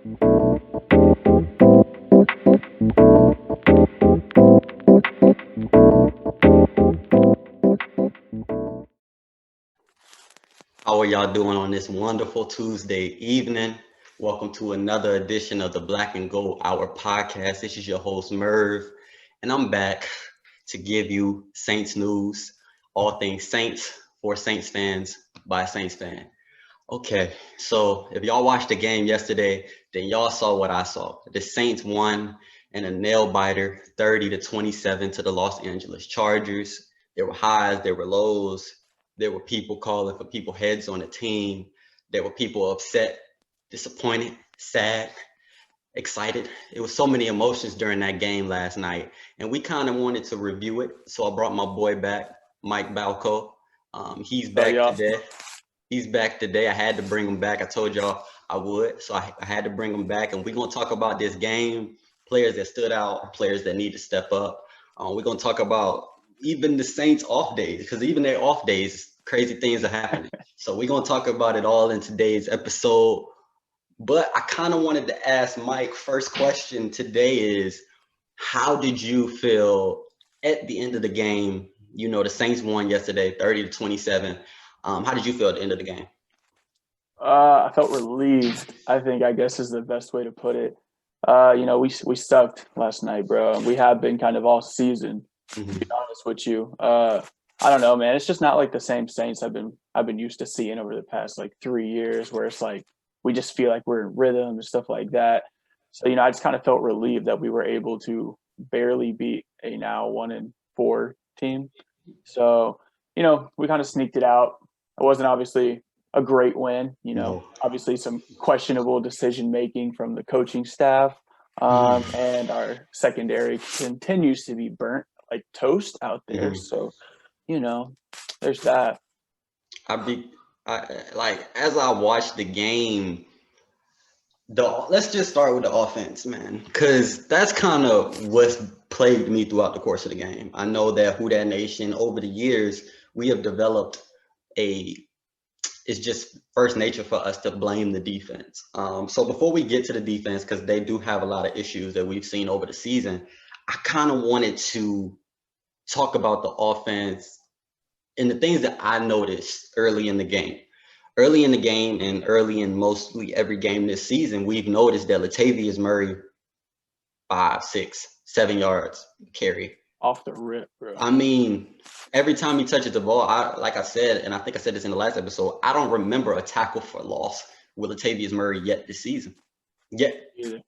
How are y'all doing on this wonderful Tuesday evening? Welcome to another edition of the Black and Gold Hour podcast. This is your host, Merv, and I'm back to give you Saints news, all things Saints for Saints fans by a Saints fan. Okay, so if y'all watched the game yesterday, then y'all saw what I saw. The Saints won in a nail biter, 30-27 to the Los Angeles Chargers. There were highs, there were lows. There were people calling for people heads on the team. There were people upset, disappointed, sad, excited. It was so many emotions during that game last night, and we kind of wanted to review it. So I brought my boy back, Mike Balco. He's Oh, back yeah. today. He's back today. I had to bring him back. I told y'all I would, so I had to bring him back. And we're gonna talk about this game, players that stood out, players that need to step up. We're gonna talk about even the Saints off days, because even their off days, crazy things are happening. So we're gonna talk about it all in today's episode. But I kind of wanted to ask Mike. First question today is, how did you feel at the end of the game? You know, the Saints won yesterday, 30-27. How did you feel at the end of the game? I felt relieved. I guess is the best way to put it. We sucked last night, bro. We have been kind of all season. To be honest with you, I don't know, man. It's just not like the same Saints I've been used to seeing over the past like 3 years, where it's like we just feel like we're in rhythm and stuff like that. So I just kind of felt relieved that we were able to barely beat a now 1-4 team. So we kind of sneaked it out. It wasn't obviously a great win. No. Obviously some questionable decision making from the coaching staff, and our secondary continues to be burnt like toast out there. So, there's that. As I watched the game, let's just start with the offense, man, because that's kind of what's plagued me throughout the course of the game. I know that Who Dat Nation, over the years, we have developed it's just first nature for us to blame the defense. So before we get to the defense, because they do have a lot of issues that we've seen over the season, I kind of wanted to talk about the offense and the things that I noticed early in the game. Early in the game and early in mostly every game this season, we've noticed that Latavius Murray, 5, 6, 7 yards carry. Off the rip, bro. I mean, every time he touches the ball, like I said, and I think I said this in the last episode, I don't remember a tackle for loss with Latavius Murray yet this season. Yet. Either.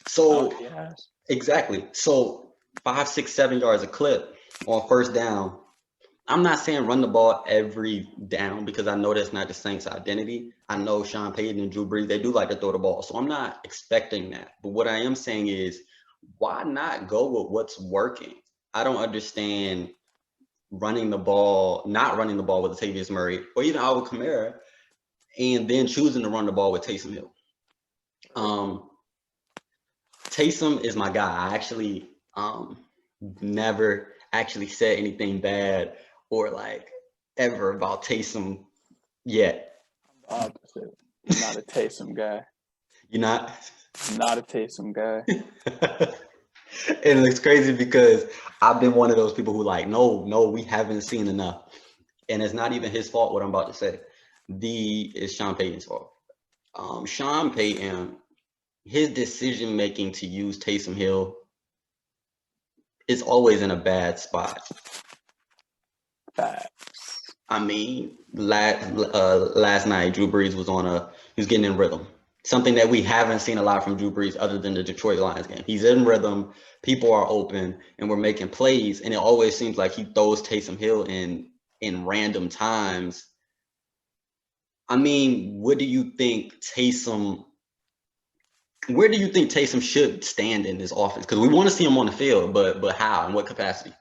So, Yes. exactly. So 5, 6, 7 yards a clip on first down. I'm not saying run the ball every down, because I know that's not the Saints' identity. I know Sean Payton and Drew Brees, they do like to throw the ball. So I'm not expecting that. But what I am saying is, why not go with what's working? I don't understand not running the ball with Latavius Murray or even Alvin Kamara, and then choosing to run the ball with Taysom Hill. Taysom is my guy. I actually never actually said anything bad or like ever about Taysom yet. I'm opposite. I'm not a Taysom guy. You're not? I'm not a Taysom guy. And it's crazy because I've been one of those people who like, no, we haven't seen enough. And it's not even his fault what I'm about to say. It's Sean Payton's fault. Sean Payton, his decision making to use Taysom Hill is always in a bad spot. Facts. I mean, last night Drew Brees he was getting in rhythm. Something that we haven't seen a lot from Drew Brees other than the Detroit Lions game. He's in rhythm, people are open, and we're making plays, and it always seems like he throws Taysom Hill in random times. I mean, where do you think Taysom should stand in this offense? Because we want to see him on the field, but how? In what capacity?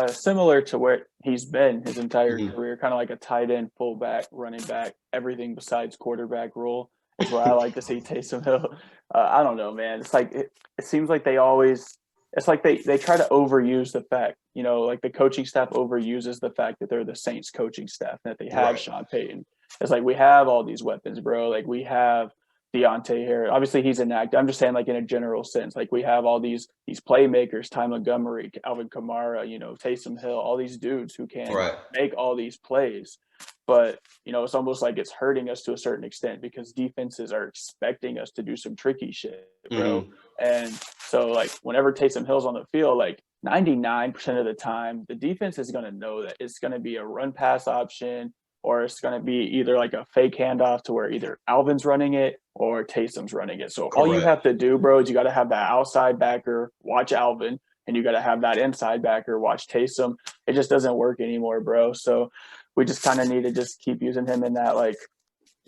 Similar to where he's been his entire career, kind of like a tight end, fullback, running back, everything besides quarterback role is where I like to see Taysom Hill. I don't know, man. It's like it seems like it's like they try to overuse the fact, like the coaching staff overuses the fact that they're the Saints coaching staff, that they have Right. Sean Payton. It's like we have all these weapons, bro. Like we have Deontay Harris. Obviously, he's inactive. I'm just saying, like in a general sense, like we have all these playmakers: Ty Montgomery, Alvin Kamara, Taysom Hill, all these dudes who can make all these plays. But it's almost like it's hurting us to a certain extent because defenses are expecting us to do some tricky shit, bro. Mm-hmm. And so, like, whenever Taysom Hill's on the field, like 99% of the time, the defense is going to know that it's going to be a run pass option, or it's going to be either like a fake handoff to where either Alvin's running it or Taysom's running it. So all you have to do, bro, is you got to have that outside backer watch Alvin, and you got to have that inside backer watch Taysom. It just doesn't work anymore, bro. So we just kind of need to just keep using him in that, like,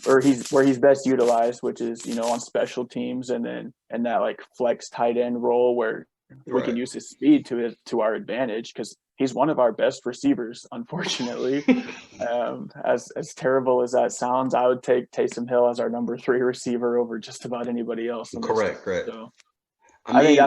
where he's best utilized, which is, on special teams, and then in that like flex tight end role where we can use his speed to our advantage, because he's one of our best receivers, unfortunately. As terrible as that sounds, I would take Taysom Hill as our number 3 receiver over just about anybody else. Correct. So I think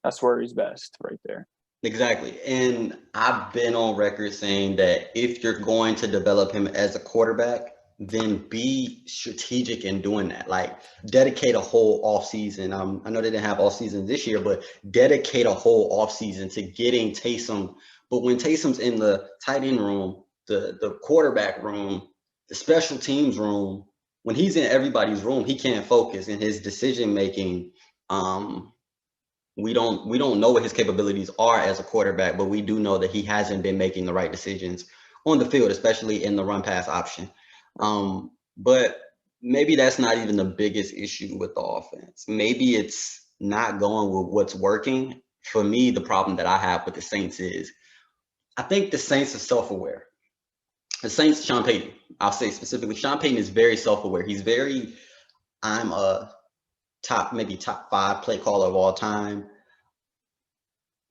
that's where he's best, right there. Exactly. And I've been on record saying that if you're going to develop him as a quarterback, then be strategic in doing that. Like, dedicate a whole offseason. I know they didn't have offseason this year, but dedicate a whole offseason to getting Taysom. But when Taysom's in the tight end room, the quarterback room, the special teams room, when he's in everybody's room, he can't focus in his decision making. We don't know what his capabilities are as a quarterback, but we do know that he hasn't been making the right decisions on the field, especially in the run pass option. But maybe that's not even the biggest issue with the offense. Maybe it's not going with what's working. For me, the problem that I have with the Saints is I think the Saints are self-aware. The Saints, Sean Payton, I'll say specifically, Sean Payton is very self-aware. He's I'm a top 5 play caller of all time.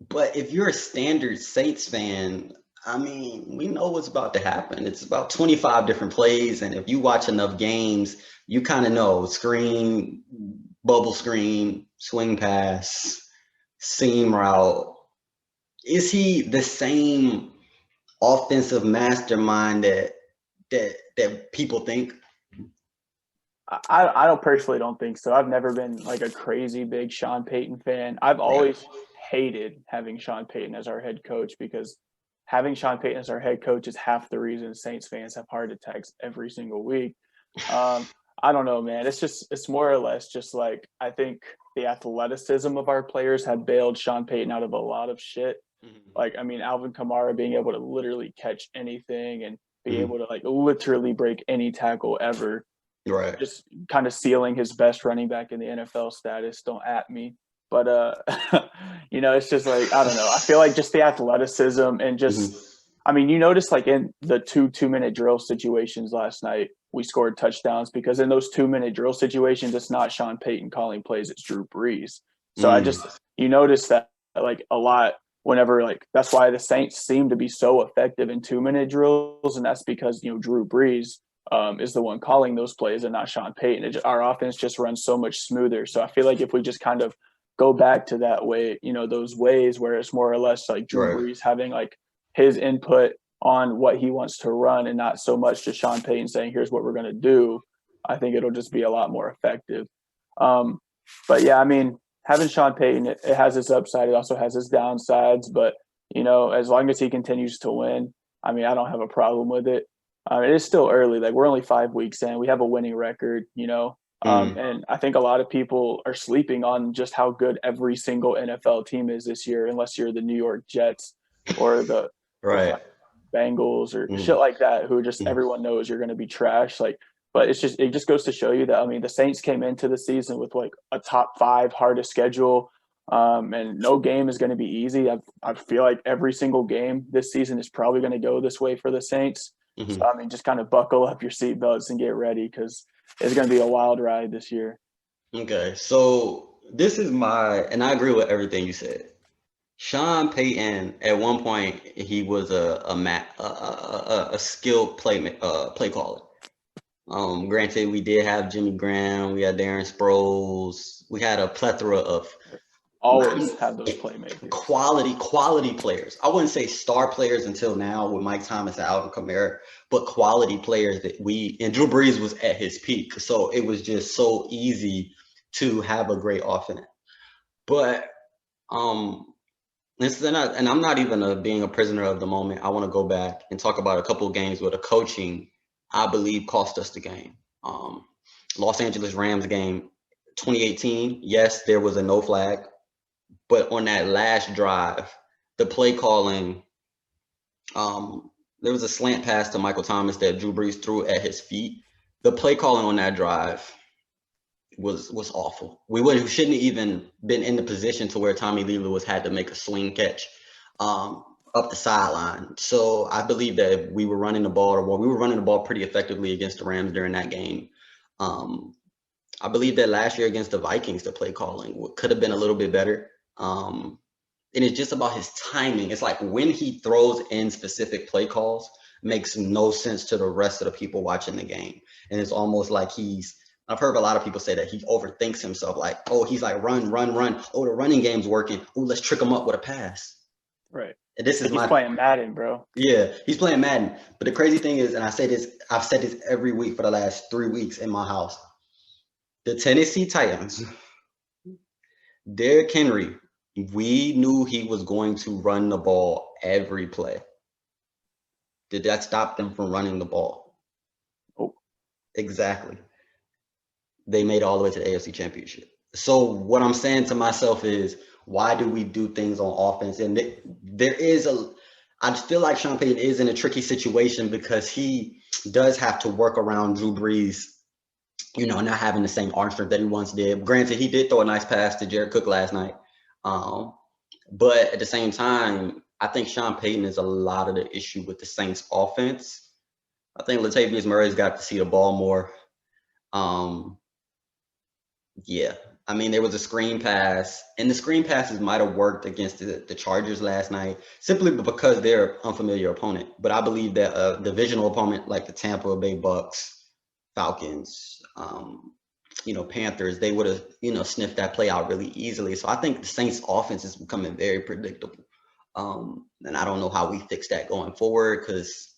But if you're a standard Saints fan, I mean, we know what's about to happen. It's about 25 different plays. And if you watch enough games, you kind of know screen, bubble screen, swing pass, seam route. Is he the same offensive mastermind that people think? I don't personally don't think so. I've never been like a crazy big Sean Payton fan. I've always hated having Sean Payton as our head coach, because having Sean Payton as our head coach is half the reason Saints fans have heart attacks every single week. I don't know, man. It's more or less just like, I think the athleticism of our players have bailed Sean Payton out of a lot of shit. Mm-hmm. Like, I mean, Alvin Kamara being able to literally catch anything and be able to like literally break any tackle ever. Right. Just kind of sealing his best running back in the NFL status. Don't at me. But, it's just like, I don't know. I feel like just the athleticism and just, I mean, you notice like in the 2-minute drill situations last night, we scored touchdowns because in those 2-minute drill situations, it's not Sean Payton calling plays, it's Drew Brees. So you notice that like a lot whenever, like, that's why the Saints seem to be so effective in 2-minute drills. And that's because, Drew Brees is the one calling those plays and not Sean Payton. Our offense just runs so much smoother. So I feel like if we just kind of go back to that way, those ways where it's more or less like Drew Brees having like his input on what he wants to run and not so much just Sean Payton saying, here's what we're going to do, I think it'll just be a lot more effective. But yeah, I mean, having Sean Payton, it has its upside. It also has its downsides, but as long as he continues to win, I mean, I don't have a problem with it. It is still early. Like, we're only 5 weeks in. We have a winning record, and I think a lot of people are sleeping on just how good every single NFL team is this year, unless you're the New York Jets or the Bengals or shit like that, who just everyone knows you're going to be trash. Like, but it just goes to show you that, I mean, the Saints came into the season with like a top 5 hardest schedule, and no game is going to be easy. I feel like every single game this season is probably going to go this way for the Saints. So, I mean, just kind of buckle up your seatbelts and get ready, because it's going to be a wild ride this year. Okay, so this is and I agree with everything you said. Sean Payton, at one point, he was a skilled play caller. Granted, we did have Jimmy Graham, we had Darren Sproles, we had a plethora of always have those playmakers. Quality players. I wouldn't say star players until now with Mike Thomas and Alvin Kamara, but quality players that and Drew Brees was at his peak. So it was just so easy to have a great offense. But and I'm not even being a prisoner of the moment. I want to go back and talk about a couple of games where the coaching, I believe, cost us the game. Los Angeles Rams game 2018, yes, there was a no flag. But on that last drive, the play calling, there was a slant pass to Michael Thomas that Drew Brees threw at his feet. The play calling on that drive was awful. We shouldn't even been in the position to where Tommy Lee Lewis had to make a swing catch up the sideline. So I believe that if we were running the ball, we were running the ball pretty effectively against the Rams during that game. I believe that last year against the Vikings, the play calling could have been a little bit better. And it's just about his timing. It's like when he throws in specific play calls makes no sense to the rest of the people watching the game. And it's almost like I've heard a lot of people say that he overthinks himself. Like, oh, he's like, run. Oh, the running game's working. Oh, let's trick him up with a pass. Right. And he's playing Madden, bro. Yeah, he's playing Madden. But the crazy thing is, and I've said this every week for the last 3 weeks in my house. The Tennessee Titans, Derrick Henry, we knew he was going to run the ball every play. Did that stop them from running the ball? Oh, exactly. They made it all the way to the AFC Championship. So what I'm saying to myself is, why do we do things on offense? And I feel like Sean Payton is in a tricky situation because he does have to work around Drew Brees, not having the same arm strength that he once did. Granted, he did throw a nice pass to Jared Cook last night. But at the same time, I think Sean Payton is a lot of the issue with the Saints offense. I think Latavius Murray's got to see the ball more. Yeah. I mean, there was a screen pass, and the screen passes might have worked against the Chargers last night simply because they're an unfamiliar opponent. But I believe that a divisional opponent like the Tampa Bay Bucks, Falcons, Panthers, they would have, sniffed that play out really easily. So I think the Saints offense is becoming very predictable. And I don't know how we fix that going forward, because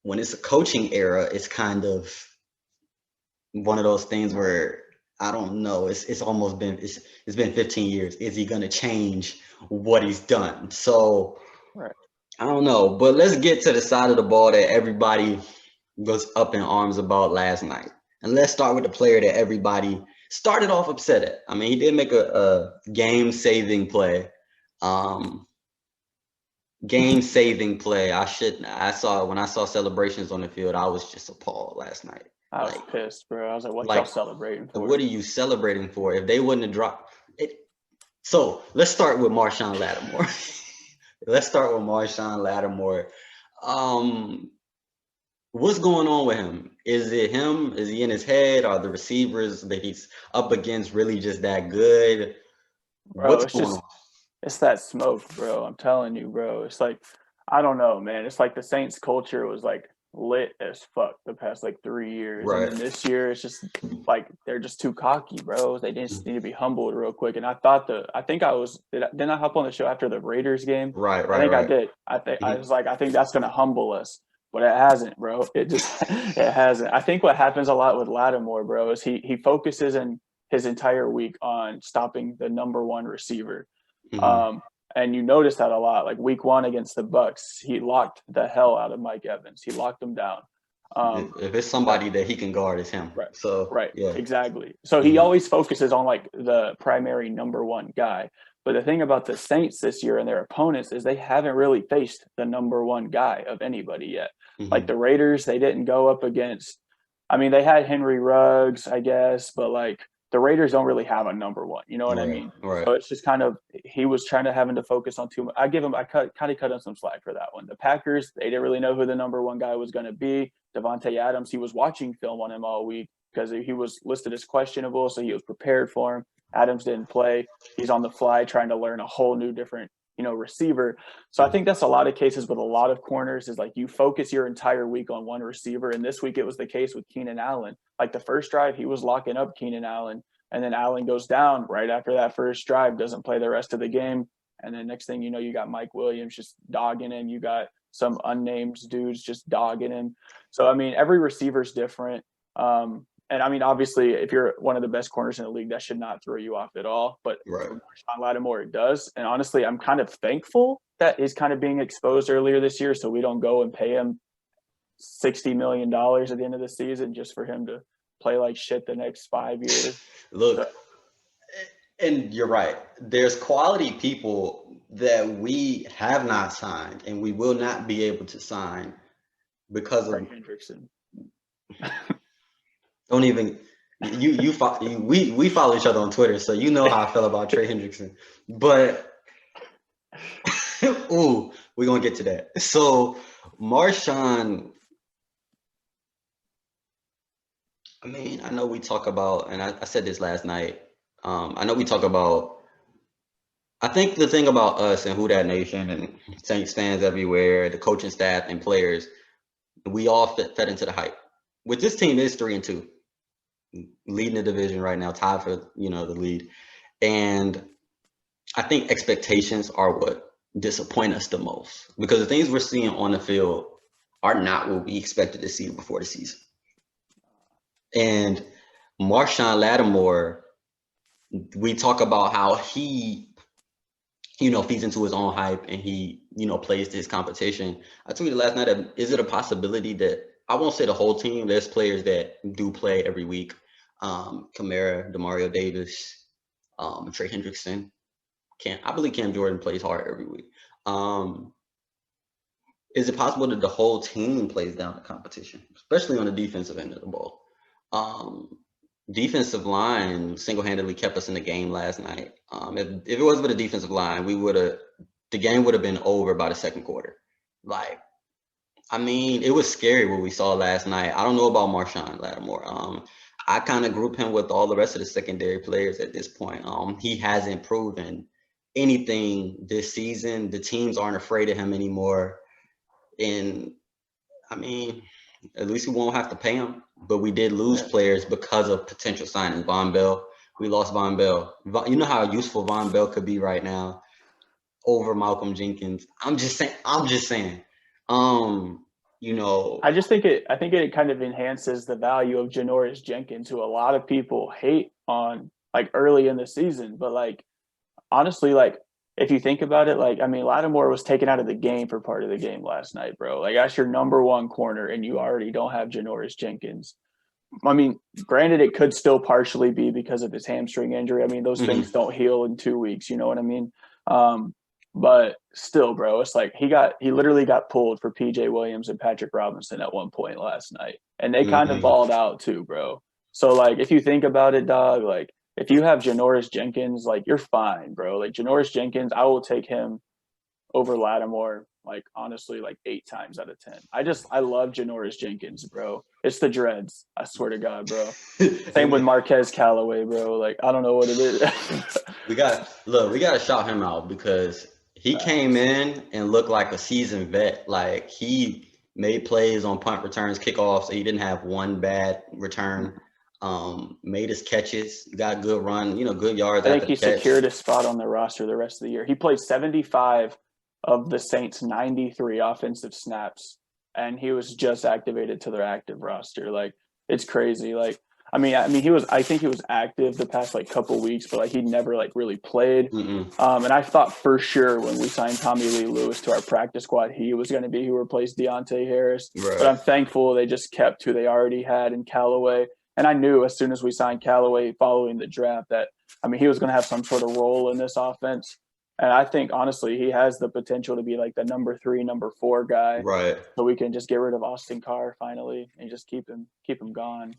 when it's a coaching era, it's kind of one of those things where I don't know. It's almost been it's been 15 years. Is he going to change what he's done? So right. I don't know. But let's get to the side of the ball that everybody was up in arms about last night. And let's start with the player that everybody started off upset at. I mean, he did make a game-saving play. Game-saving play. When I saw celebrations on the field, I was just appalled last night. I was pissed, bro. I was like, what y'all celebrating for? What are you celebrating for? If they wouldn't have dropped it. So let's start with Marshon Lattimore. What's going on with him? Is it him? Is he in his head? Are the receivers that he's up against really just that good? Bro, what's going on? It's that smoke, bro. I'm telling you, bro. It's like, I don't know, man. It's like the Saints culture was like lit as fuck the past 3 years. Right. And then this year it's just like they're just too cocky, bro. They just need to be humbled real quick. And I think I was didn't I hop on the show after the Raiders game? Right. I did. I was like, I think that's gonna humble us. But it hasn't, bro. It hasn't. I think what happens a lot with Lattimore, bro, is he focuses in his entire week on stopping the number one receiver. Mm-hmm. And you notice that a lot. Like week 1 against the Bucks, he locked the hell out of Mike Evans. He locked him down. If it's somebody that he can guard, it's him. Right. So right. Yeah. Exactly. So he always focuses on the primary number one guy. But the thing about the Saints this year and their opponents is they haven't really faced the number one guy of anybody yet. Mm-hmm. Like the Raiders, they didn't go up against. I mean, they had Henry Ruggs, I guess, but the Raiders don't really have a number one. You know what I mean? Right. So it's just he was having to focus on too much. I kind of cut him some slack for that one. The Packers, they didn't really know who the number one guy was going to be. Devontae Adams, he was watching film on him all week because he was listed as questionable, so he was prepared for him. Adams didn't play. He's on the fly trying to learn a whole new different, receiver. So I think that's a lot of cases with a lot of corners is you focus your entire week on one receiver. And this week it was the case with Keenan Allen. The first drive, he was locking up Keenan Allen. And then Allen goes down right after that first drive, doesn't play the rest of the game. And then next thing you know, you got Mike Williams just dogging him. You got some unnamed dudes just dogging him. So, I mean, every receiver's different. And I mean, obviously, if you're one of the best corners in the league, that should not throw you off at all. But Right. for Marshon Lattimore, it does. And honestly, I'm kind of thankful that he's kind of being exposed earlier this year, so we don't go and pay him $60 million at the end of the season just for him to play like shit the next 5 years. Look, and you're right. There's quality people that we have not signed and we will not be able to sign because of Hendrickson. Don't even we follow each other on Twitter, so you know how I feel about Trey Hendrickson. But ooh, we're gonna get to that. So Marshon, I mean, I know we talk about, and I said this last night. I know we talk about. I think the thing about us and Who Dat Nation and Saints fans everywhere, the coaching staff and players, we all fed into the hype. With this team is 3-2, leading the division right now, tied for the lead, and I think expectations are what disappoint us the most because the things we're seeing on the field are not what we expected to see before the season. And Marshon Lattimore, we talk about how he, feeds into his own hype and he, plays to his competition. I tweeted last night, is it a possibility that, I won't say the whole team, there's players that do play every week. Kamara, Demario Davis, Trey Hendrickson. I believe Cam Jordan plays hard every week. Is it possible that the whole team plays down the competition, especially on the defensive end of the ball? Defensive line single-handedly kept us in the game last night. If it wasn't for the defensive line, the game would have been over by the second quarter. It was scary what we saw last night. I don't know about Marshon Lattimore. I kind of group him with all the rest of the secondary players at this point. He hasn't proven anything this season. The teams aren't afraid of him anymore. And at least we won't have to pay him. But we did lose players because of potential signing. Von Bell, we lost Von Bell. You know how useful Von Bell could be right now over Malcolm Jenkins. I'm just saying. I just think it kind of enhances the value of Janoris Jenkins, who a lot of people hate on early in the season. But honestly, if you think about it, Lattimore was taken out of the game for part of the game last night, bro. That's your number one corner, and you already don't have Janoris Jenkins. Granted, it could still partially be because of his hamstring injury. Those things don't heal in 2 weeks. You know what I mean? But still, bro, it's he literally got pulled for PJ Williams and Patrick Robinson at one point last night, and they kind of balled out too, bro. So if you think about it, dog, if you have Janoris Jenkins, you're fine, bro. Janoris Jenkins, I will take him over Lattimore, honestly, 8 times out of 10. I love Janoris Jenkins, bro. It's the dreads. I swear to God, bro. Same with Marquez Callaway, bro. I don't know what it is. we got to shout him out because he came in and looked like a seasoned vet. He made plays on punt returns, kickoffs. So he didn't have one bad return. Made his catches, got good run, good yards. I think he secured his spot on the roster the rest of the year. He played 75 of the Saints' 93 offensive snaps, and he was just activated to their active roster. It's crazy. I think he was active the past couple weeks, but he never really played. And I thought for sure when we signed Tommy Lee Lewis to our practice squad, he was going to be who replaced Deontay Harris. Right. But I'm thankful they just kept who they already had in Callaway. And I knew as soon as we signed Callaway following the draft that, he was going to have some sort of role in this offense. And I think, honestly, he has the potential to be the number 3, number 4 guy. Right. So we can just get rid of Austin Carr finally and just keep him gone.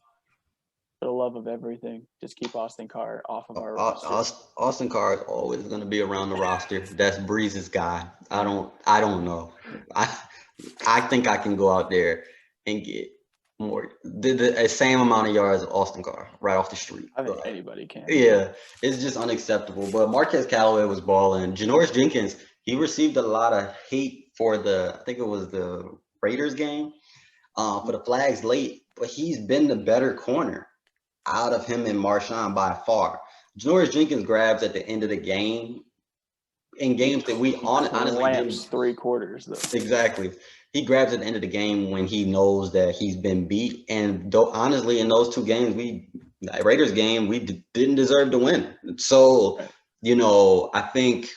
For the love of everything, just keep Austin Carr off of our roster. Austin Carr is always going to be around the roster. That's Breeze's guy. I don't know. I think I can go out there and get more the same amount of yards of Austin Carr right off the street. I think anybody can. Yeah, it's just unacceptable. But Marquez Callaway was balling. Janoris Jenkins, he received a lot of hate for I think it was the Raiders game, for the flags late. But he's been the better corner. out of him and Marshawn by far. Janoris Jenkins grabs at the end of the game in games that we honestly didn't. 3 quarters, though. Exactly. He grabs at the end of the game when he knows that he's been beat. And honestly, in those 2 games, Raiders game, we didn't deserve to win. So, I think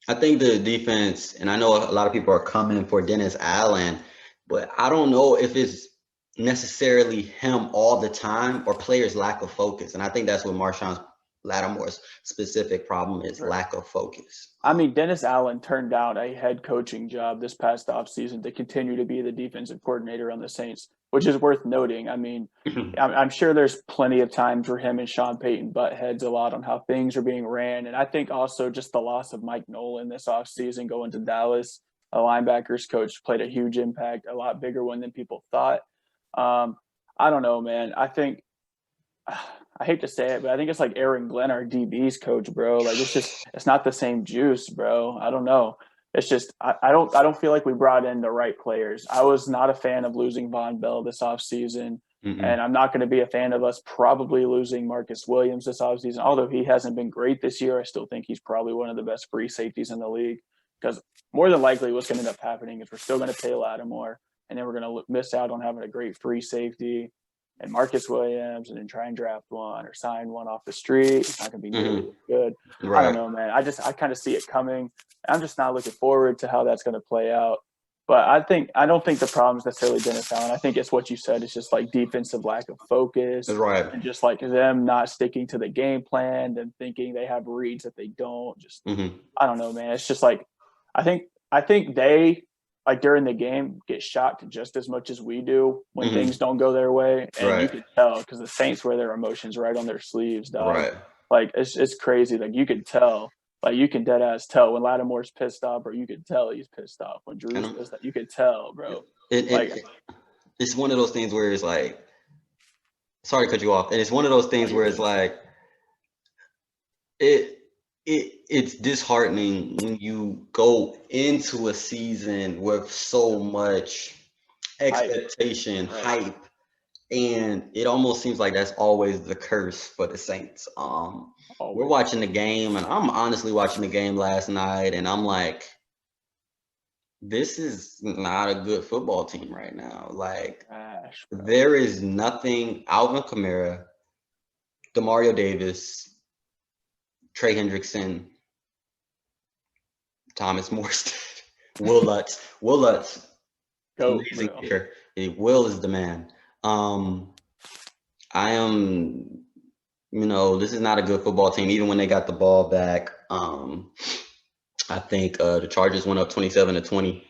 the defense, and I know a lot of people are coming for Dennis Allen, but I don't know if it's necessarily him all the time or players' lack of focus. And I think that's what Marshawn Lattimore's specific problem is, lack of focus. I mean, Dennis Allen turned down a head coaching job this past offseason to continue to be the defensive coordinator on the Saints, which is worth noting. I mean, I'm sure there's plenty of times where him and Sean Payton butt heads a lot on how things are being ran. And I think also just the loss of Mike Nolan this offseason going to Dallas, a linebackers coach, played a huge impact, a lot bigger one than people thought. I don't know, man. I think I hate to say it, but I think it's like Aaron Glenn, our DB's coach, bro. Like it's not the same juice, bro. I don't know. It's just I don't feel like we brought in the right players. I was not a fan of losing Von Bell this offseason, and I'm not going to be a fan of us probably losing Marcus Williams this offseason. Although he hasn't been great this year, I still think he's probably one of the best free safeties in the league. Because more than likely, what's going to end up happening is we're still going to pay Lattimore, and then we're going to miss out on having a great free safety and Marcus Williams, and then try and draft one or sign one off the street. It's not going to be nearly good. Right. I don't know, man. I kind of see it coming. I'm just not looking forward to how that's going to play out. But I don't think the problem is necessarily Dennis Allen. I think it's what you said. It's just like defensive lack of focus. That's right. And just like them not sticking to the game plan, them thinking they have reads that they don't. Just I don't know, man. It's just like I think they, like during the game, get shocked just as much as we do when things don't go their way. And you can tell because the Saints wear their emotions right on their sleeves, dog. Right. Like, it's crazy. Like, you can tell. Like, you can dead ass tell when Lattimore's pissed off, or you can tell he's pissed off. When Drew's pissed off, you can tell, bro. It's one of those things where it's like, sorry to cut you off. And it's one of those things where it's like, it's disheartening when you go into a season with so much expectation, hype, and it almost seems like that's always the curse for the Saints. We're watching the game, and I'm honestly watching the game last night, and I'm like, this is not a good football team right now. Like, there is nothing. Alvin Kamara, Demario Davis, Trey Hendrickson, Thomas Morstead, Will Lutz, amazing kicker. Will is the man. I am, this is not a good football team. Even when they got the ball back, I think the Chargers went up 27-20.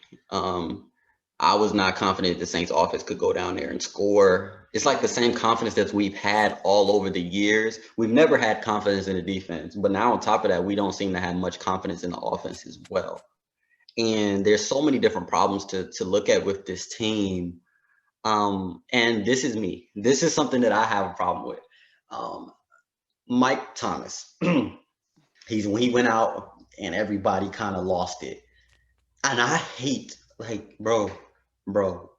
I was not confident the Saints offense could go down there and score. It's like the same confidence that we've had all over the years. We've never had confidence in the defense, but now on top of that, we don't seem to have much confidence in the offense as well. And there's so many different problems to look at with this team. And this is me. This is something that I have a problem with. Mike Thomas, when he went out and everybody kind of lost it. And I hate, like, bro,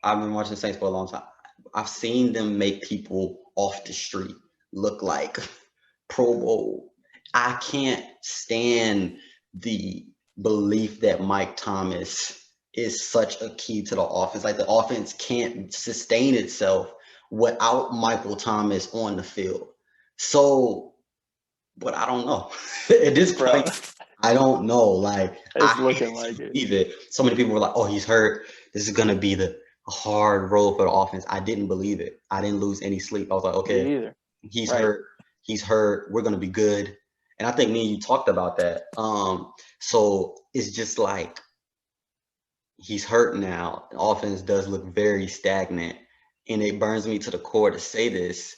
I've been watching the Saints for a long time. I've seen them make people off the street look like Pro Bowl. I can't stand the belief that Mike Thomas is such a key to the offense. Like, the offense can't sustain itself without Michael Thomas on the field. So, but I don't know. At this point, I don't know. Like, it's looking like it. So many people were like, oh, he's hurt. This is going to be the hard road for the offense. I didn't believe it. I didn't lose any sleep. I was like, okay, he's hurt. He's hurt. We're going to be good. And I think me and you talked about that. So it's just like, he's hurt now. The offense does look very stagnant. And it burns me to the core to say this.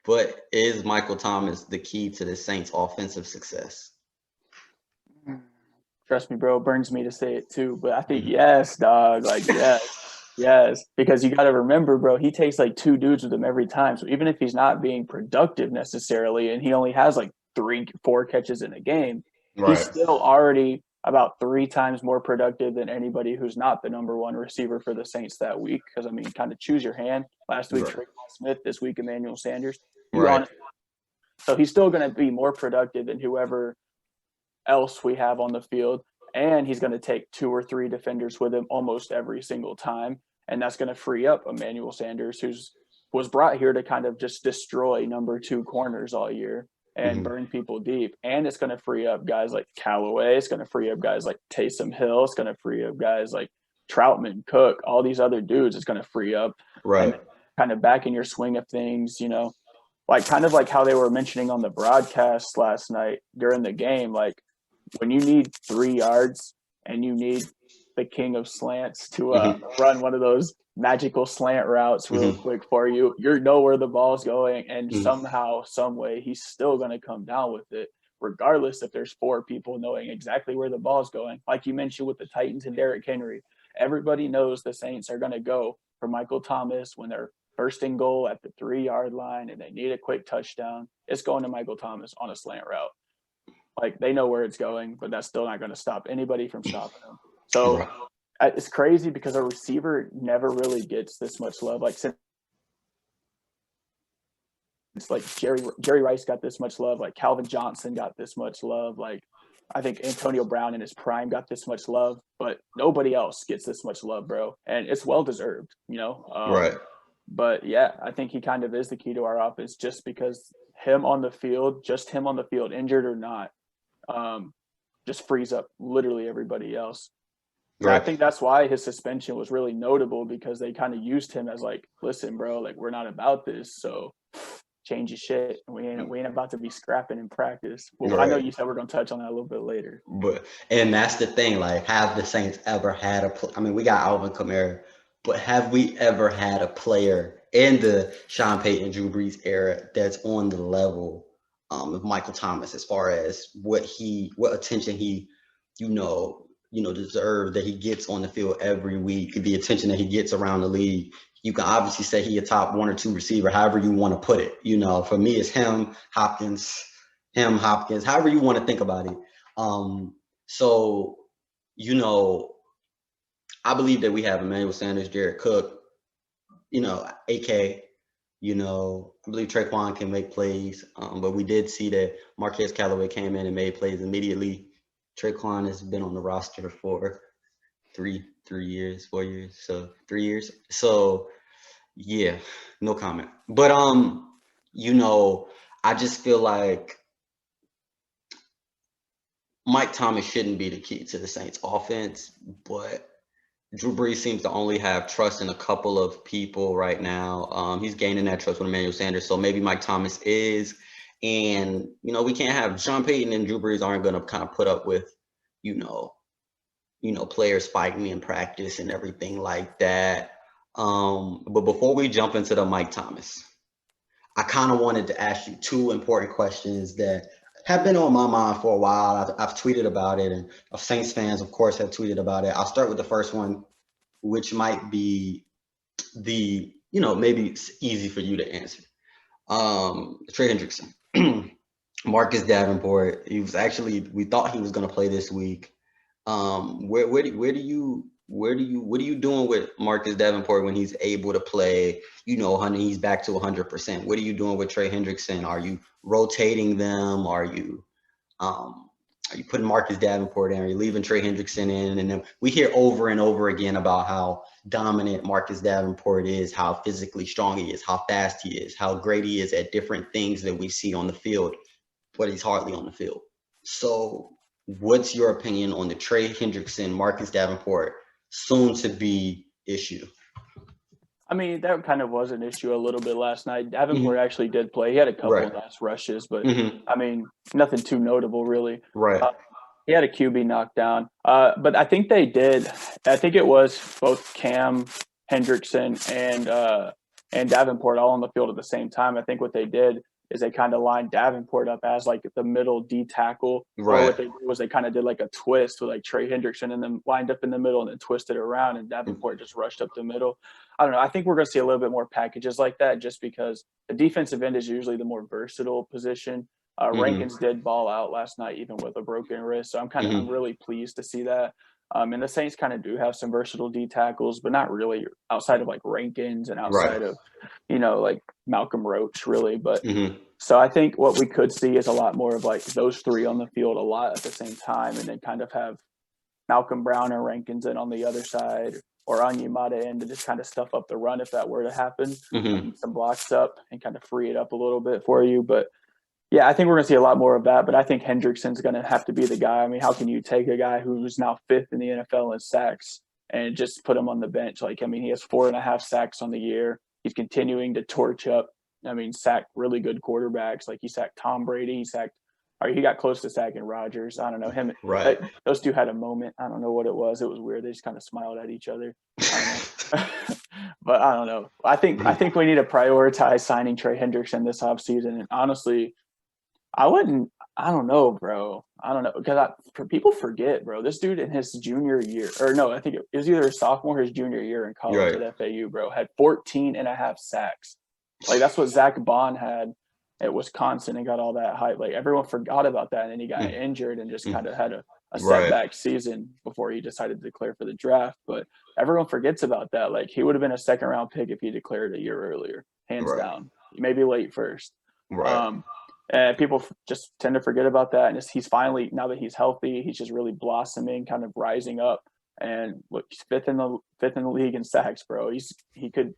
But is Michael Thomas the key to the Saints' offensive success? Trust me, bro. It burns me to say it too. But I think yes, dog. Like, yes. Because you got to remember, bro, he takes like 2 dudes with him every time. So even if he's not being productive necessarily, and he only has like 3-4 catches in a game, he's still already about 3 times more productive than anybody who's not the number one receiver for the Saints that week. Because, I mean, kind of choose your hand. Last week, Right. Tre'Quan Smith. This week, Emmanuel Sanders. Right. So he's still going to be more productive than whoever else we have on the field. And he's going to take 2 or 3 defenders with him almost every single time. And that's going to free up Emmanuel Sanders, who's was brought here to kind of just destroy number 2 corners all year and burn people deep. And it's going to free up guys like Callaway. It's going to free up guys like Taysom Hill. It's going to free up guys like Troutman, Cook, all these other dudes. It's going to free up. Right. And kind of back in your swing of things, you know, like kind of like how they were mentioning on the broadcast last night during the game, like when you need 3 yards and you need the king of slants to run one of those magical slant routes real quick for you, you know where the ball's going, and somehow, some way, he's still going to come down with it, regardless if there's 4 people knowing exactly where the ball's going. Like you mentioned with the Titans and Derrick Henry, everybody knows the Saints are going to go for Michael Thomas when they're first and goal at the 3-yard line and they need a quick touchdown. It's going to Michael Thomas on a slant route. Like, they know where it's going, but that's still not going to stop anybody from stopping him. So it's crazy because a receiver never really gets this much love. Like, since it's like Jerry Rice got this much love. Like, Calvin Johnson got this much love. Like, I think Antonio Brown in his prime got this much love, but nobody else gets this much love, bro. And it's well-deserved, you know? Right. But, yeah, I think he kind of is the key to our offense just because him on the field, injured or not, just frees up literally everybody else. Right. I think that's why his suspension was really notable, because they kind of used him as like, listen, bro, like, we're not about this, so change your shit. We ain't about to be scrapping in practice. Well, right. I know you said we're going to touch on that a little bit later. And that's the thing, like, have the Saints ever had we got Alvin Kamara, but have we ever had a player in the Sean Payton, Drew Brees era that's on the level of Michael Thomas as far as what attention he, deserve that he gets on the field every week, the attention that he gets around the league. You can obviously say he a top 1 or 2 receiver, however you want to put it. For me, it's Hopkins, however you want to think about it. So, I believe that we have Emmanuel Sanders, Jared Cook, AK, I believe Tre'Quan can make plays. But we did see that Marquez Callaway came in and made plays immediately. Tre'Quan has been on the roster for 4 years. So 3 years. So yeah, no comment. But I just feel like Mike Thomas shouldn't be the key to the Saints offense, but Drew Brees seems to only have trust in a couple of people right now. He's gaining that trust with Emmanuel Sanders. So maybe Mike Thomas is. And, we can't have Sean Payton and Drew Brees aren't going to kind of put up with, players fighting in practice and everything like that. But before we jump into the Mike Thomas, I kind of wanted to ask you 2 important questions that have been on my mind for a while. I've tweeted about it, and Saints fans, of course, have tweeted about it. I'll start with the first one, which might be maybe it's easy for you to answer. Trey Hendrickson. Marcus Davenport, we thought he was going to play this week. What are you doing with Marcus Davenport when he's able to play? He's back to 100%. What are you doing with Trey Hendrickson? Are you rotating them? Are you putting Marcus Davenport in? Are you leaving Trey Hendrickson in? And then we hear over and over again about how dominant Marcus Davenport is, how physically strong he is, how fast he is, how great he is at different things that we see on the field, but he's hardly on the field. So what's your opinion on the Trey Hendrickson, Marcus Davenport soon-to-be issue? I mean, that kind of was an issue a little bit last night. Davenport actually did play. He had a couple of nice rushes, but, I mean, nothing too notable, really. Right. He had a QB knockdown. But I think they did. I think it was both Cam, Hendrickson, and Davenport all on the field at the same time. I think what they did is they kind of lined Davenport up as like the middle D tackle. Right. Or what they did was they kind of did like a twist with like Trey Hendrickson and then lined up in the middle and then twisted around, and Davenport just rushed up the middle. I don't know. I think we're going to see a little bit more packages like that just because the defensive end is usually the more versatile position. Rankins did ball out last night, even with a broken wrist. So I'm really pleased to see that. And the Saints kind of do have some versatile D tackles, but not really outside of like Rankins and outside of, like Malcolm Roach, really. But so I think what we could see is a lot more of like those three on the field a lot at the same time, and then kind of have Malcolm Brown or Rankins in on the other side, or Onyemata in to just kind of stuff up the run if that were to happen, some blocks up and kind of free it up a little bit for you. But yeah, I think we're going to see a lot more of that, but I think Hendrickson's going to have to be the guy. I mean, how can you take a guy who's now 5th in the NFL in sacks and just put him on the bench? Like, I mean, he has 4.5 sacks on the year. He's continuing to torch up, sack really good quarterbacks. Like, he sacked Tom Brady. He got close to sacking Rodgers. I don't know him. Right. Those two had a moment. I don't know what it was. It was weird. They just kind of smiled at each other. I don't know. But I don't know. I think we need to prioritize signing Trey Hendrickson this offseason. And honestly, I don't know, bro. I don't know, because people forget, bro. This dude in his junior year, or no, I think it was either his sophomore or his junior year in college at FAU, bro, had 14.5 sacks. Like, that's what Zach Bond had at Wisconsin and got all that hype. Like, everyone forgot about that, and then he got injured and just kind of had a setback season before he decided to declare for the draft. But everyone forgets about that. Like, he would have been a second-round pick if he declared a year earlier, hands down. Maybe late first. Right. And people just tend to forget about that. And he's finally, now that he's healthy, he's just really blossoming, kind of rising up. And look, he's fifth in the league in sacks, bro. He could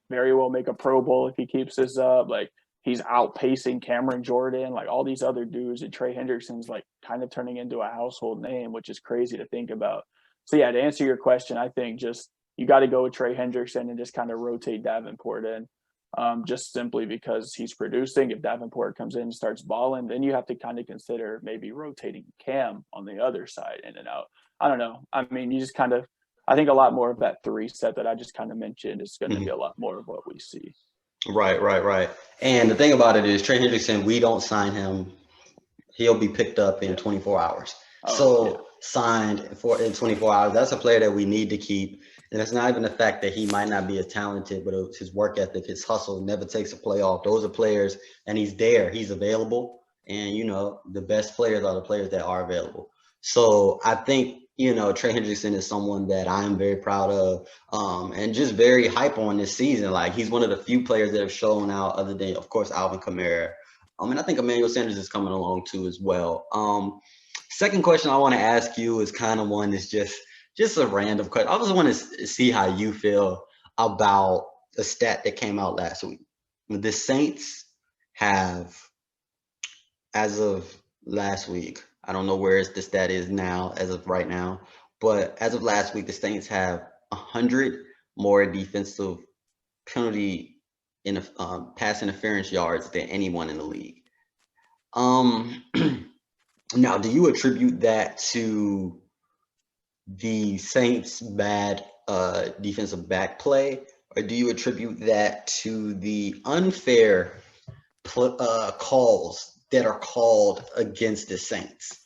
very well make a Pro Bowl if he keeps this up. Like, he's outpacing Cameron Jordan, like all these other dudes. And Trey Hendrickson's like kind of turning into a household name, which is crazy to think about. So yeah, to answer your question, I think just you got to go with Trey Hendrickson and just kind of rotate Davenport in. Just simply because he's producing. If Davenport comes in and starts balling, then you have to kind of consider maybe rotating Cam on the other side in and out. I don't know. I mean, you just kind of – I think a lot more of that 3 set that I just kind of mentioned is going to be a lot more of what we see. Right. And the thing about it is Trey Hendrickson, we don't sign him. He'll be picked up in 24 hours. Signed in 24 hours. That's a player that we need to keep. And it's not even the fact that he might not be as talented, but it's his work ethic, his hustle never takes a play off. Those are players, and he's there. He's available. And, the best players are the players that are available. So I think, Trey Hendrickson is someone that I'm very proud of and just very hype on this season. Like, he's one of the few players that have shown out other than, of course, Alvin Kamara. And I think Emmanuel Sanders is coming along too as well. Second question I want to ask you is kind of one that's just a random question. I just want to see how you feel about the stat that came out last week. The Saints have, as of last week, I don't know where the stat is now as of right now, but as of last week, the Saints have 100 more defensive penalty in pass interference yards than anyone in the league. Now, do you attribute that to the Saints' bad defensive back play, or do you attribute that to the unfair calls that are called against the Saints?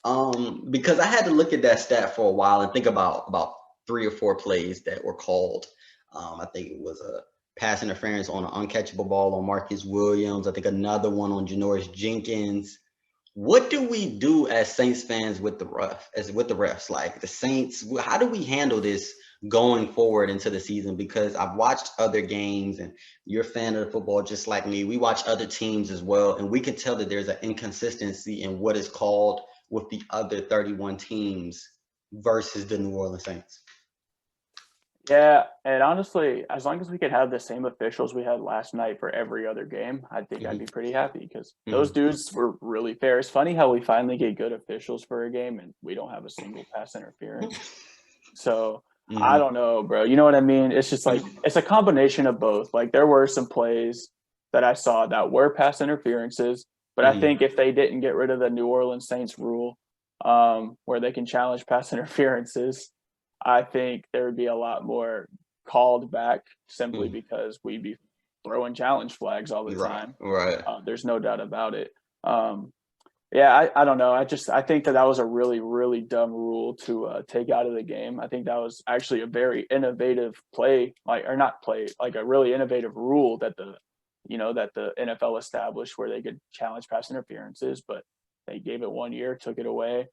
Because I had to look at that stat for a while and think about 3 or 4 plays that were called. I think it was a pass interference on an uncatchable ball on Marcus Williams. I think another one on Janoris Jenkins. What do we do as Saints fans with the refs? Like, the Saints, how do we handle this going forward into the season? Because I've watched other games, and you're a fan of the football just like me. We watch other teams as well, and we can tell that there's an inconsistency in what is called with the other 31 teams versus the New Orleans Saints. Yeah, and honestly, as long as we could have the same officials we had last night for every other game, I think I'd be pretty happy, because those dudes were really fair. It's funny how we finally get good officials for a game and we don't have a single pass interference. So I don't know, bro. You know what I mean? It's just like, it's a combination of both. Like, there were some plays that I saw that were pass interferences, but I think if they didn't get rid of the New Orleans Saints rule where they can challenge pass interferences, I think there would be a lot more called back simply because we'd be throwing challenge flags all the time. Right. There's no doubt about it. I don't know. I think that was a really, really dumb rule to take out of the game. I think that was actually a very innovative like a really innovative rule that the that the NFL established where they could challenge pass interferences, but they gave it 1 year, took it away.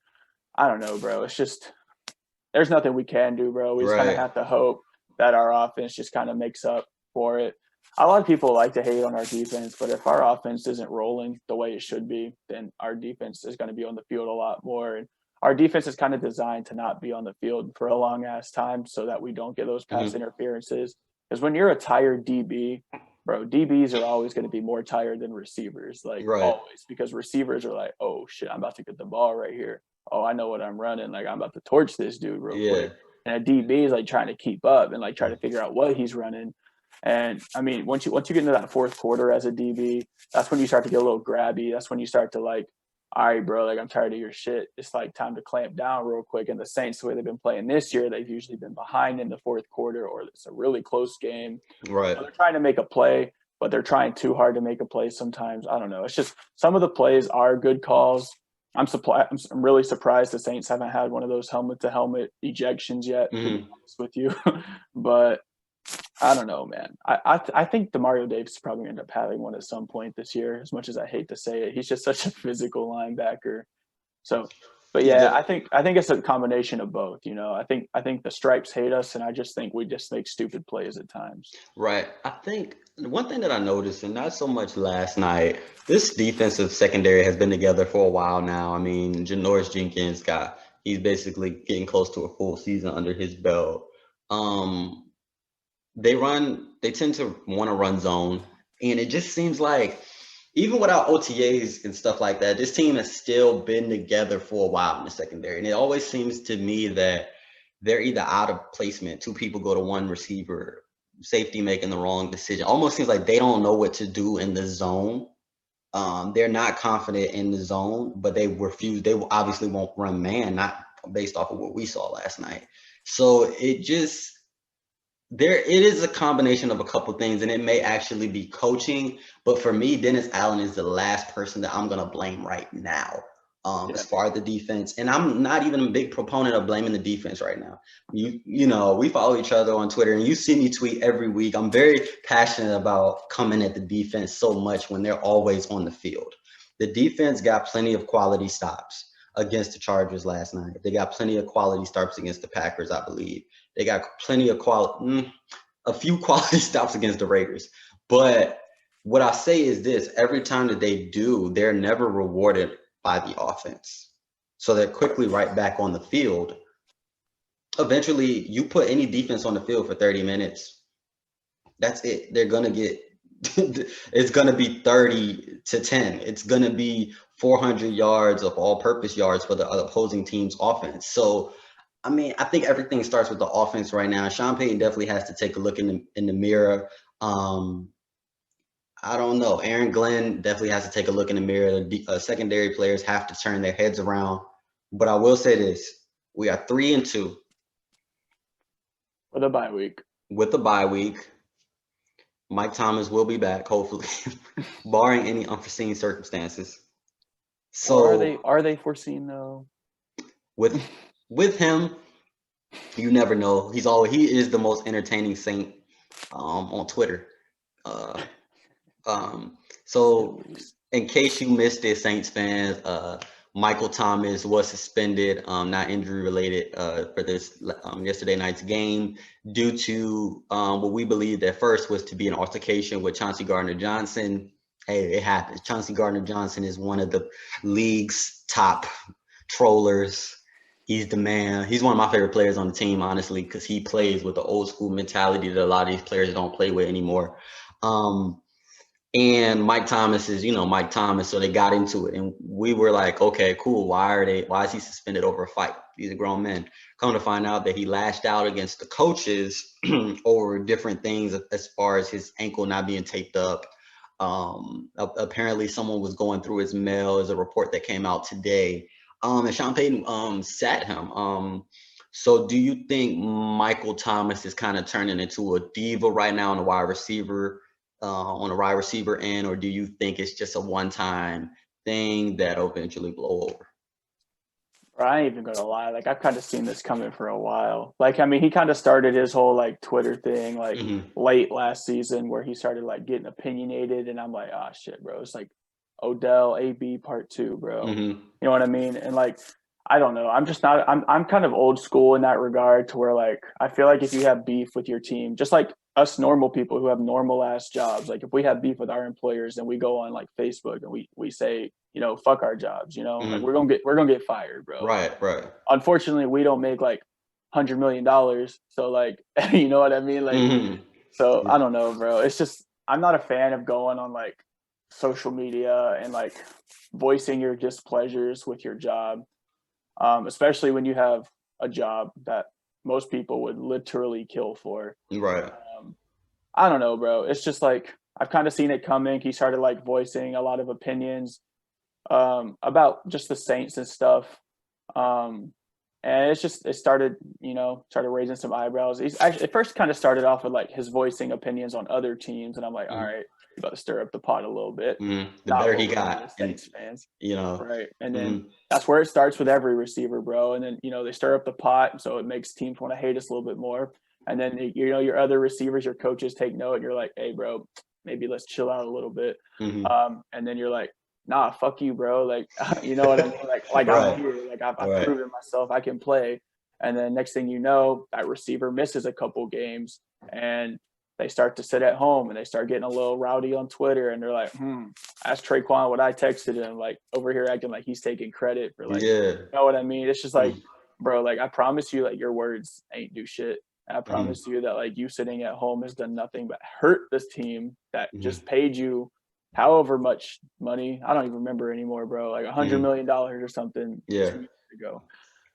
I don't know, bro. It's just there's nothing we can do, bro. We just kind of Right. have to hope that our offense just kind of makes up for it. A lot of people like to hate on our defense, but if our offense isn't rolling the way it should be, then our defense is going to be on the field a lot more. And our defense is kind of designed to not be on the field for a long ass time so that we don't get those pass interferences. Because when you're a tired DB, bro, DBs are always going to be more tired than receivers, like Right. always, because receivers are like, oh shit, I'm about to get the ball right here. Oh, I know what I'm running. Like I'm about to torch this dude real quick. And a DB is like trying to keep up and like try to figure out what he's running. And I mean, once you get into that fourth quarter as a DB, that's when you start to get a little grabby. That's when you start to like, all right, bro, like I'm tired of your shit. It's like time to clamp down real quick. And the Saints, the way they've been playing this year, they've usually been behind in the fourth quarter, or it's a really close game. Right. So they're trying to make a play, but they're trying too hard to make a play sometimes. I don't know. It's just some of the plays are good calls. I'm really surprised the Saints haven't had one of those helmet-to-helmet ejections yet, to be honest with you. But I don't know, man. I think Demario Davis is probably going to end up having one at some point this year, as much as I hate to say it. He's just such a physical linebacker. So, but yeah, I think it's a combination of both. I think the Stripes hate us, and I just think we just make stupid plays at times. Right. I think one thing that I noticed, and not so much last night, this defensive secondary has been together for a while now. I mean, Janoris Jenkins he's basically getting close to a full season under his belt. They tend to want to run zone, and it just seems like even without OTAs and stuff like that, this team has still been together for a while in the secondary. And it always seems to me that they're either out of placement, two people go to one receiver, safety making the wrong decision. Almost seems like they don't know what to do in the zone. They're not confident in the zone, but they refuse. They obviously won't run man, not based off of what we saw last night. So it is a combination of a couple things, and it may actually be coaching. But for me, Dennis Allen is the last person that I'm going to blame right now. As far as the defense, and I'm not even a big proponent of blaming the defense right now. We follow each other on Twitter, and you see me tweet every week. I'm very passionate about coming at the defense so much when they're always on the field. The defense got plenty of quality stops against the Chargers last night. They got plenty of quality stops against the Packers, I believe. They got plenty of a few quality stops against the Raiders. But what I say is this: every time that they do, they're never rewarded by the offense. So they're quickly right back on the field. Eventually, you put any defense on the field for 30 minutes, that's it. They're going to get it's going to be 30-10. It's going to be 400 yards of all-purpose yards for the opposing team's offense. So, I mean, I think everything starts with the offense right now. Sean Payton definitely has to take a look in the mirror. I don't know. Aaron Glenn definitely has to take a look in the mirror. The secondary players have to turn their heads around. But I will say this: we are 3-2 with a bye week. With the bye week, Mike Thomas will be back, hopefully, barring any unforeseen circumstances. So are they foreseen though? With him, you never know. He is the most entertaining Saint on Twitter. So in case you missed it, Saints fans, Michael Thomas was suspended, not injury related, for this yesterday night's game due to what we believed at first was to be an altercation with Chauncey Gardner-Johnson. Hey, it happens. Chauncey Gardner-Johnson is one of the league's top trollers. He's the man. He's one of my favorite players on the team, honestly, because he plays with the old school mentality that a lot of these players don't play with anymore. And Mike Thomas is, Mike Thomas, so they got into it. And we were like, okay, cool. Why is he suspended over a fight? These are grown men. Come to find out that he lashed out against the coaches over different things as far as his ankle not being taped up. Apparently someone was going through his mail. As a report that came out today. And Sean Payton sat him. So do you think Michael Thomas is kind of turning into a diva right now on the wide receiver end, or do you think it's just a one-time thing that'll eventually blow over? I ain't even gonna lie. Like I've kind of seen this coming for a while. Like I mean, he kind of started his whole like Twitter thing like late last season, where he started like getting opinionated, and I'm like, oh shit, bro. It's like Odell AB part 2, bro. You know what I mean? And like, I don't know. I'm just not. I'm kind of old school in that regard, to where like I feel like if you have beef with your team, just like us normal people who have normal ass jobs, like if we have beef with our employers, then we go on like Facebook and we say, you know, fuck our jobs, you know, like we're gonna get fired, bro. Right, right. Unfortunately, we don't make like $100 million, so like, you know what I mean, like, so I don't know, bro. It's just I'm not a fan of going on like social media and like voicing your displeasures with your job, especially when you have a job that most people would literally kill for. Right. I don't know, bro. It's just like I've kind of seen it coming. He started like voicing a lot of opinions about just the Saints and stuff. And it's just, it started, you know, started raising some eyebrows. He's actually, it first kind of started off with like his voicing opinions on other teams. And I'm like, all right, you about to stir up the pot a little bit. The better he got. Saints fans. You know. Right. And then that's where it starts with every receiver, bro. And then, you know, they stir up the pot. So it makes teams want to hate us a little bit more. And then, you know, your other receivers, your coaches take note. And you're like, hey, bro, maybe let's chill out a little bit. And then you're like, nah, fuck you, bro. Like, you know what I mean? Like right. I'm here. Like, I've proven myself I can play. And then next thing you know, that receiver misses a couple games, and they start to sit at home, and they start getting a little rowdy on Twitter, and they're like, ask Traquan what I texted him, like over here acting like he's taking credit for like, you know what I mean? It's just like, bro, like I promise you, like your words ain't do shit. I promise you that like you sitting at home has done nothing but hurt this team that just paid you however much money. I don't even remember anymore, bro. Like $100 million or something 2 years ago.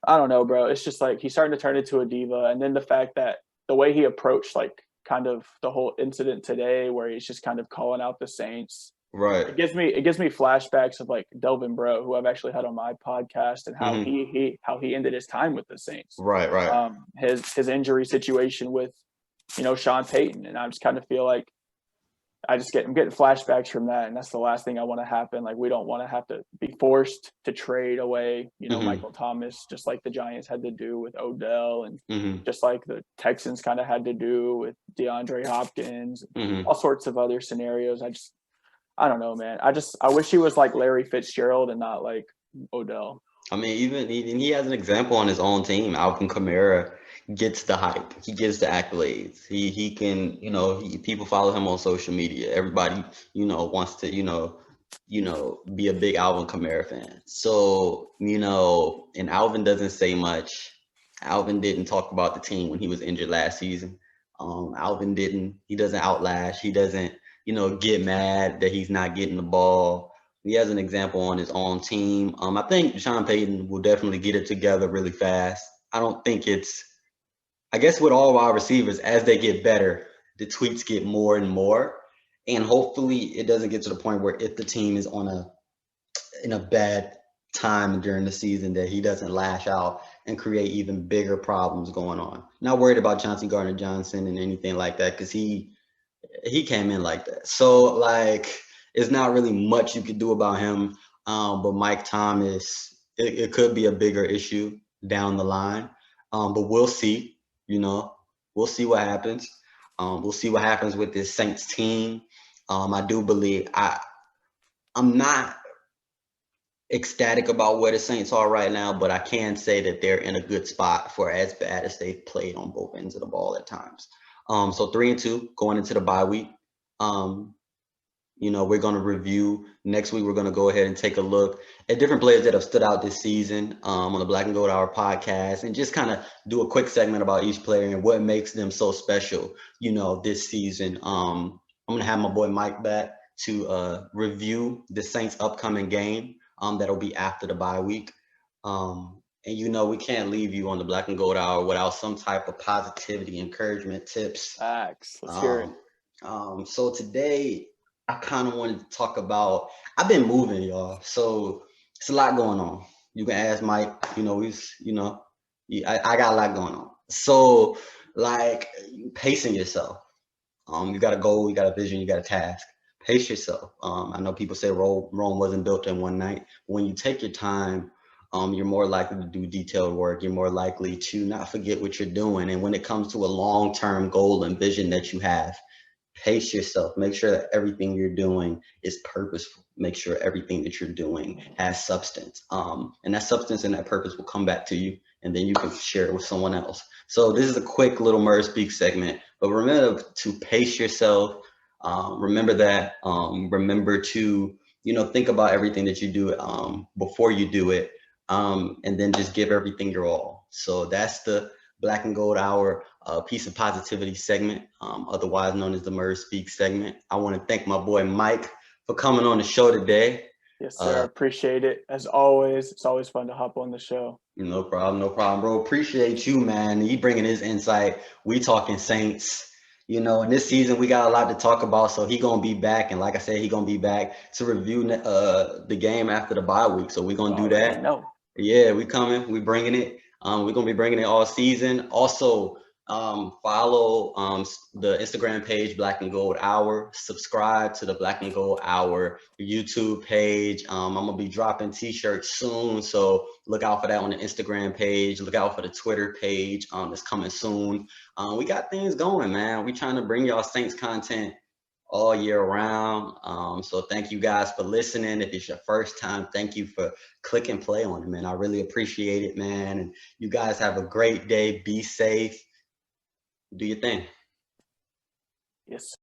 I don't know, bro. It's just like he's starting to turn into a diva. And then the fact that the way he approached like kind of the whole incident today, where he's just kind of calling out the Saints. Right. It gives me flashbacks of like Delvin Breaux, who I've actually had on my podcast, and how he ended his time with the Saints. Right, right. His injury situation with, you know, Sean Payton, and I just kind of feel like I'm getting flashbacks from that, and that's the last thing I want to happen. Like we don't want to have to be forced to trade away, you know, Michael Thomas, just like the Giants had to do with Odell, and just like the Texans kind of had to do with DeAndre Hopkins, all sorts of other scenarios. I don't know, man. I wish he was like Larry Fitzgerald and not like Odell. I mean, even he has an example on his own team. Alvin Kamara gets the hype. He gets the accolades. He can, you know, people follow him on social media. Everybody, you know, wants to, you know, be a big Alvin Kamara fan. So, you know, and Alvin doesn't say much. Alvin didn't talk about the team when he was injured last season. Alvin he doesn't outlash. He doesn't, you know, get mad that he's not getting the ball. He has an example on his own team. I think Sean Payton will definitely get it together really fast. I guess with all of our receivers, as they get better, the tweets get more and more. And hopefully it doesn't get to the point where if the team is in a bad time during the season, that he doesn't lash out and create even bigger problems going on. Not worried about Chauncey Gardner-Johnson and anything like that, because he came in like that. So like, it's not really much you could do about him. But Mike Thomas, it could be a bigger issue down the line. But we'll see, you know, we'll see what happens. We'll see what happens with this Saints team. I do believe I'm not ecstatic about where the Saints are right now, but I can say that they're in a good spot for as bad as they've played on both ends of the ball at times. So 3-2 going into the bye week. You know, we're going to review next week. We're going to go ahead and take a look at different players that have stood out this season on the Black and Gold Hour podcast, and just kind of do a quick segment about each player and what makes them so special, you know, this season. I'm going to have my boy Mike back to review the Saints' upcoming game that'll be after the bye week. And, you know, we can't leave you on the Black and Gold Hour without some type of positivity, encouragement, tips. Facts. Let's hear it. So today, I kind of wanted to talk about, I've been moving, y'all. So it's a lot going on. You can ask Mike, you know, I got a lot going on. So like pacing yourself. You got a goal, you got a vision, you got a task. Pace yourself. I know people say Rome wasn't built in one night. When you take your time, you're more likely to do detailed work. You're more likely to not forget what you're doing. And when it comes to a long-term goal and vision that you have, pace yourself. Make sure that everything you're doing is purposeful. Make sure everything that you're doing has substance. And that substance and that purpose will come back to you, and then you can share it with someone else. So this is a quick little Merv Speak segment, but remember to pace yourself. Remember that. Remember to, think about everything that you do before you do it, and then just give everything your all. So that's the Black and Gold Hour Piece of Positivity segment, otherwise known as the Merv Speak segment. I want to thank my boy Mike for coming on the show today. Yes, sir. Appreciate it. As always, it's always fun to hop on the show. No problem, bro. Appreciate you, man. He bringing his insight. We talking Saints. In this season we got a lot to talk about, so he gonna be back, and like I said, he gonna be back to review the game after the bye week. So we gonna do that. No. Yeah, we coming. We bringing it. We're gonna be bringing it all season. Also, follow the Instagram page Black and Gold Hour. Subscribe to the Black and Gold Hour YouTube page. I'm gonna be dropping t-shirts soon, so look out for that on the Instagram page. Look out for the Twitter page. It's coming soon. We got things going, man. We trying to bring y'all Saints content all year round. So thank you guys for listening. If it's your first time, thank you for click and play on it, man. I really appreciate it, man. And you guys have a great day. Be safe. Do your thing. Yes.